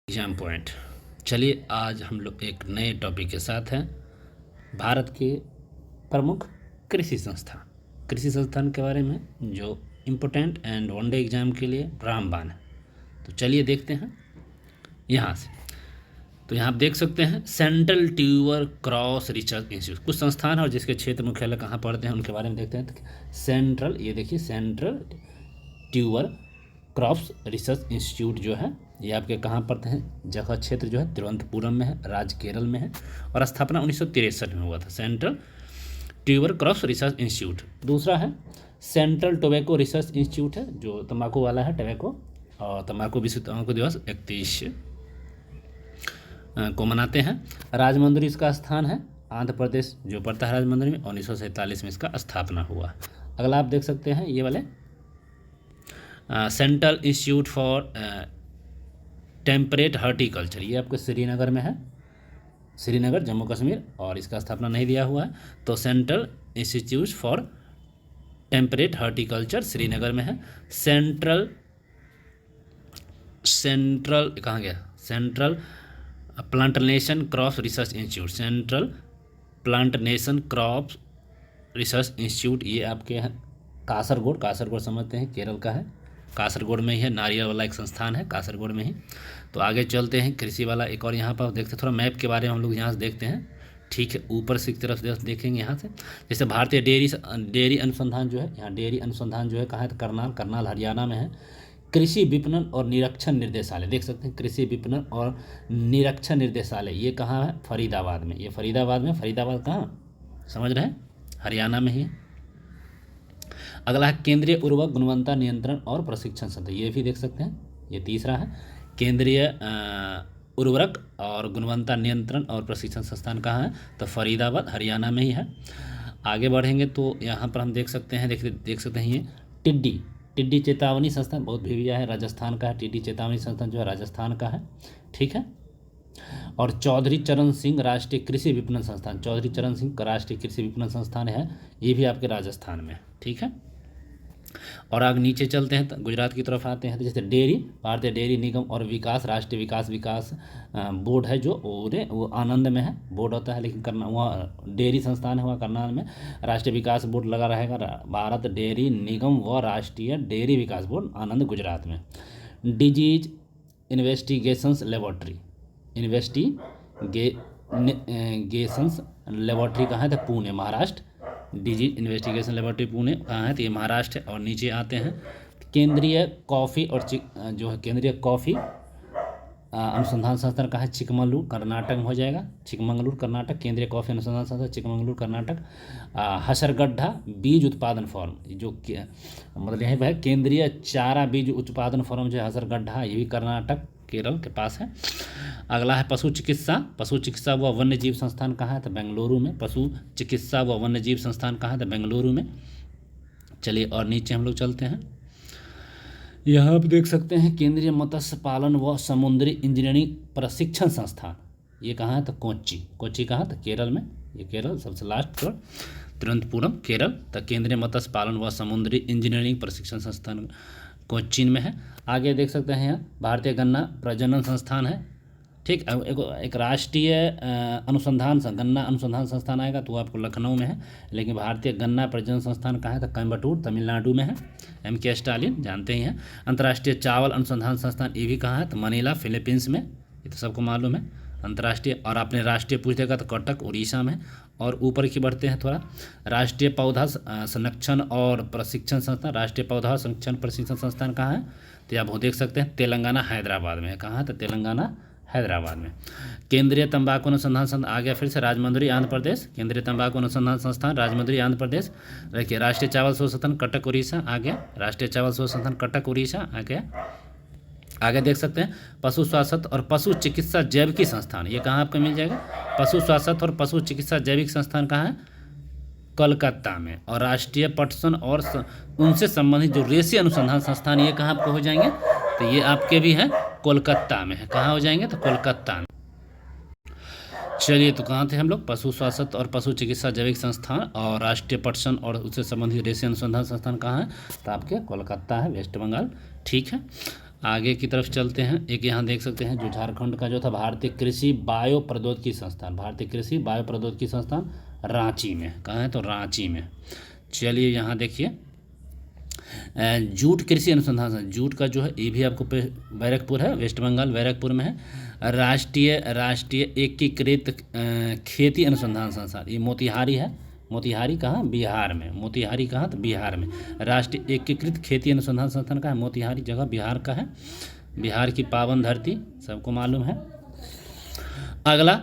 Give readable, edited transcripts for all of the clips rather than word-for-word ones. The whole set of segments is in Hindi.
Exam point. चलिए आज हम लोग एक नए टॉपिक के साथ हैं। भारत के प्रमुख कृषि संस्थान के बारे में जो इम्पोर्टेंट एंड वनडे एग्जाम के लिए रामबाण है। तो चलिए देखते हैं यहाँ से। तो यहाँ आप देख सकते हैं central tuber cross research institute कुछ संस्थान है और जिसके क्षेत्र मुख्यालय कहाँ पड़ते हैं उनके बारे में देखते हैं। तो सेंट्रल, ये देखिए central tuber cross research institute जो है ये आपके कहाँ पड़ते हैं, जगह क्षेत्र जो है तिरुवनंतपुरम में है, राज्य केरल में है और स्थापना 1963 में हुआ था। Central tuber cross research institute. दूसरा है सेंट्रल टोबैको रिसर्च इंस्टीट्यूट है जो तंबाकू वाला है, टोबैको। और तंबाकू विश्व तंबाकू दिवस 31 को मनाते हैं। राजमुंदरी इसका स्थान है, आंध्र प्रदेश जो पड़ता है राजमुंदरी में। 1947 में इसका स्थापना हुआ। अगला आप देख सकते हैं ये वाले central institute for temperate horticulture, ये आपके श्रीनगर में है, श्रीनगर जम्मू कश्मीर, और इसका स्थापना नहीं दिया हुआ है। तो central institute for temperate horticulture Srinagar में है। सेंट्रल कहाँ गया, central plantation crop research institute, central plantation crop research institute, ये आपके हैं कासरगोड समझते हैं, केरल का है, कासरगोड में ही है। नारियल वाला एक संस्थान है कासरगोड में ही। तो आगे चलते हैं कृषि वाला एक और यहाँ पर देखते हैं, थोड़ा मैप के बारे में हम लोग यहाँ से देखते हैं। ठीक है, ऊपर से की तरफ देखेंगे यहाँ से। जैसे भारतीय डेयरी अनुसंधान जो है, यहाँ डेयरी अनुसंधान जो है कहाँ है, तो करनाल हरियाणा में है। कृषि विपणन और निरीक्षण निर्देशालय देख सकते हैं, कृषि विपणन और निरीक्षण निर्देशालय ये कहाँ है, फरीदाबाद में। ये फरीदाबाद में, फरीदाबाद कहाँ समझ रहे हैं, हरियाणा में ही है। अगला है केंद्रीय उर्वरक गुणवत्ता नियंत्रण और प्रशिक्षण संस्थान, ये भी देख सकते हैं। ये तीसरा है केंद्रीय उर्वरक और गुणवत्ता नियंत्रण और प्रशिक्षण संस्थान कहाँ है, तो फरीदाबाद हरियाणा में ही है। आगे बढ़ेंगे तो यहाँ पर हम देख सकते हैं, देख सकते हैं ये टिड्डी चेतावनी संस्थान, बहुत भीविया है, राजस्थान का है। टिड्डी चेतावनी संस्थान जो है राजस्थान का है, ठीक है। और चौधरी चरण सिंह राष्ट्रीय कृषि विपणन संस्थान, चौधरी चरण सिंह राष्ट्रीय कृषि विपणन संस्थान है, ये भी आपके राजस्थान में, ठीक है। और आगे नीचे चलते हैं तो गुजरात की तरफ आते हैं। तो जैसे डेयरी, भारतीय डेयरी निगम और विकास, राष्ट्रीय विकास बोर्ड है जो वो आनंद में है, बोर्ड होता है, लेकिन वहाँ डेयरी संस्थान है वहाँ करनाल में। राष्ट्रीय विकास बोर्ड लगा रहेगा भारत डेयरी निगम व राष्ट्रीय डेयरी विकास बोर्ड, आनंद गुजरात में। डिजीज इन्वेस्टिगेशंस लेबोरेटरी कहाँ है, तो Pune Maharashtra. Disease investigation laboratory Pune कहाँ है, तो ये महाराष्ट्र है। और नीचे आते हैं केंद्रीय कॉफ़ी और जो है केंद्रीय कॉफ़ी अनुसंधान संस्थान कहाँ है, चिकमंगलूर कर्नाटक में हो जाएगा, चिकमंगलूर कर्नाटक। केंद्रीय कॉफ़ी अनुसंधान संस्थान चिकमंगलूर कर्नाटक। हसरगड्ढा बीज उत्पादन फॉर्म जो मतलब यहीं पर है, केंद्रीय चारा बीज उत्पादन फॉर्म जो है हसरगड्ढा, ये भी कर्नाटक केरल के पास है। अगला है पशु चिकित्सा व वन्य जीव संस्थान कहाँ है, तो बेंगलुरु में। पशु चिकित्सा व वन्य जीव संस्थान कहाँ है, तो बेंगलुरु में। चलिए और नीचे हम लोग चलते हैं, यहाँ आप देख सकते हैं केंद्रीय मत्स्य पालन व समुद्री इंजीनियरिंग प्रशिक्षण संस्थान, ये कहाँ है, तो कोच्चि कहाँ, तो केरल में। ये केरल सबसे लास्ट पर, तिरुवनंतपुरम केरल। तो केंद्रीय मत्स्य पालन व समुद्री इंजीनियरिंग प्रशिक्षण संस्थान कोच्चिन में है। आगे देख सकते हैं यहाँ भारतीय गन्ना प्रजनन संस्थान है, ठीक। एक राष्ट्रीय गन्ना अनुसंधान संस्थान आएगा तो वो आपको लखनऊ में है, लेकिन भारतीय गन्ना प्रजनन संस्थान कहाँ है, तो कोयम्बटूर तमिलनाडु में है, M.K. स्टालिन जानते ही हैं। अंतर्राष्ट्रीय चावल अनुसंधान संस्थान ये भी कहाँ है, तो मनीला फिलीपींस में, ये तो सबको मालूम है अंतर्राष्ट्रीय। और आपने राष्ट्रीय पूछेगा तो कटक उड़ीसा में। और ऊपर की बढ़ते हैं थोड़ा, राष्ट्रीय पौधा संरक्षण और प्रशिक्षण संस्थान, राष्ट्रीय पौधा संरक्षण प्रशिक्षण संस्थान कहाँ है, तो आप वो देख सकते हैं तेलंगाना हैदराबाद में है। कहाँ है, तो तेलंगाना हैदराबाद में। केंद्रीय तंबाकू अनुसंधान संस्थान आ गया फिर से राजमुंदरी आंध्र प्रदेश, केंद्रीय तंबाकू अनुसंधान संस्थान राजमुंदरी आंध्र प्रदेश। देखिए राष्ट्रीय चावल शोध संस्थान कटक उड़ीसा आ गया, राष्ट्रीय चावल शोध संस्थान कटक उड़ीसा आ गया। आगे देख सकते हैं पशु स्वास्थ्य और पशु चिकित्सा जैविकी संस्थान, ये कहाँ आपको मिल जाएगा, पशु स्वास्थ्य और पशु चिकित्सा जैविक संस्थान कहाँ है, कोलकाता में। और राष्ट्रीय पटसन और उनसे संबंधित जो रेशे अनुसंधान संस्थान, ये कहाँ आपको हो जाएंगे, तो ये आपके भी हैं कोलकाता में है। कहाँ हो जाएंगे, तो कोलकाता में। चलिए तो कहाँ थे हम लोग, पशु स्वास्थ्य और पशु चिकित्सा जैविक संस्थान और राष्ट्रीय पटसन और उससे संबंधित रेशे अनुसंधान संस्थान कहाँ है, तो आपके कोलकाता है, वेस्ट बंगाल, ठीक है। आगे की तरफ चलते हैं। एक यहाँ देख सकते हैं जो झारखंड का जो था भारतीय कृषि बायो प्रौद्योगिकी संस्थान, भारतीय कृषि बायो प्रौद्योगिकी संस्थान रांची में, कहाँ है तो रांची में। चलिए यहाँ देखिए जूट कृषि अनुसंधान संस्थान, जूट का जो है ये भी आपको बैरकपुर है, वेस्ट बंगाल बैरकपुर में है। राष्ट्रीय एकीकृत खेती अनुसंधान संस्थान ये मोतिहारी है, मोतिहारी कहाँ बिहार में, मोतिहारी कहाँ तो बिहार में। राष्ट्रीय एकीकृत खेती अनुसंधान संस्थान का है मोतिहारी जगह बिहार का है, बिहार की पावन धरती सबको मालूम है। अगला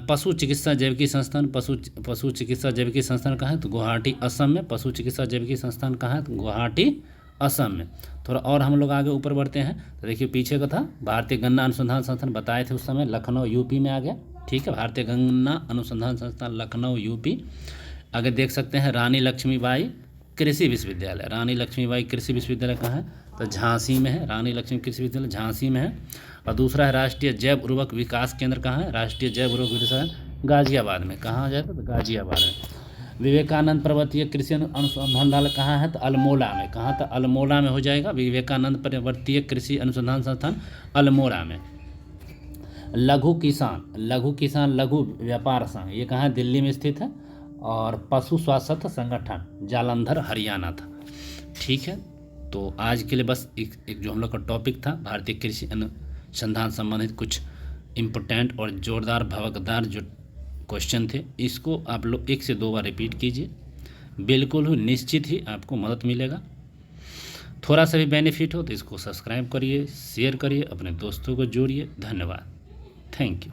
पशु चिकित्सा जैविकी संस्थान, पशु चिकित्सा जैविकी संस्थान कहाँ है तो गुवाहाटी असम में, पशु चिकित्सा जैविकी संस्थान कहाँ है तो गुवाहाटी असम में। थोड़ा और हम लोग आगे ऊपर बढ़ते हैं तो देखिए पीछे का था भारतीय गन्ना अनुसंधान संस्थान बताए थे उस समय, लखनऊ यूपी में आ गया, ठीक है, भारतीय गन्ना अनुसंधान संस्थान लखनऊ यूपी। आगे देख सकते हैं रानी लक्ष्मीबाई कृषि विश्वविद्यालय, रानी लक्ष्मीबाई कृषि विश्वविद्यालय कहाँ है तो झांसी में है, रानी लक्ष्मी कृषि विश्वविद्यालय झांसी में है। और दूसरा है राष्ट्रीय जैव उर्वरक विकास केंद्र कहाँ है, राष्ट्रीय जैव उर्वरक विकास गाजियाबाद में, कहाँ जाए तो गाजियाबाद में। विवेकानंद पर्वतीय कृषि अनुसंधान कहाँ है तो अल्मोड़ा में, कहाँ तो अल्मोड़ा में हो जाएगा, विवेकानंद पर्वतीय कृषि अनुसंधान संस्थान अल्मोड़ा में। लघु किसान लघु व्यापार संघ ये कहाँ दिल्ली में स्थित है। और पशु स्वास्थ्य संगठन जालंधर हरियाणा था, ठीक है। तो आज के लिए बस एक जो हम लोग का टॉपिक था भारतीय कृषि अनुसंधान संबंधित कुछ इम्पोर्टेंट और जोरदार भवकदार जो क्वेश्चन थे, इसको आप लोग 1 से 2 बार रिपीट कीजिए, बिल्कुल ही निश्चित ही आपको मदद मिलेगा। थोड़ा सा भी बेनिफिट हो तो इसको सब्सक्राइब करिए, शेयर करिए, अपने दोस्तों को जोड़िए। धन्यवाद, थैंक यू।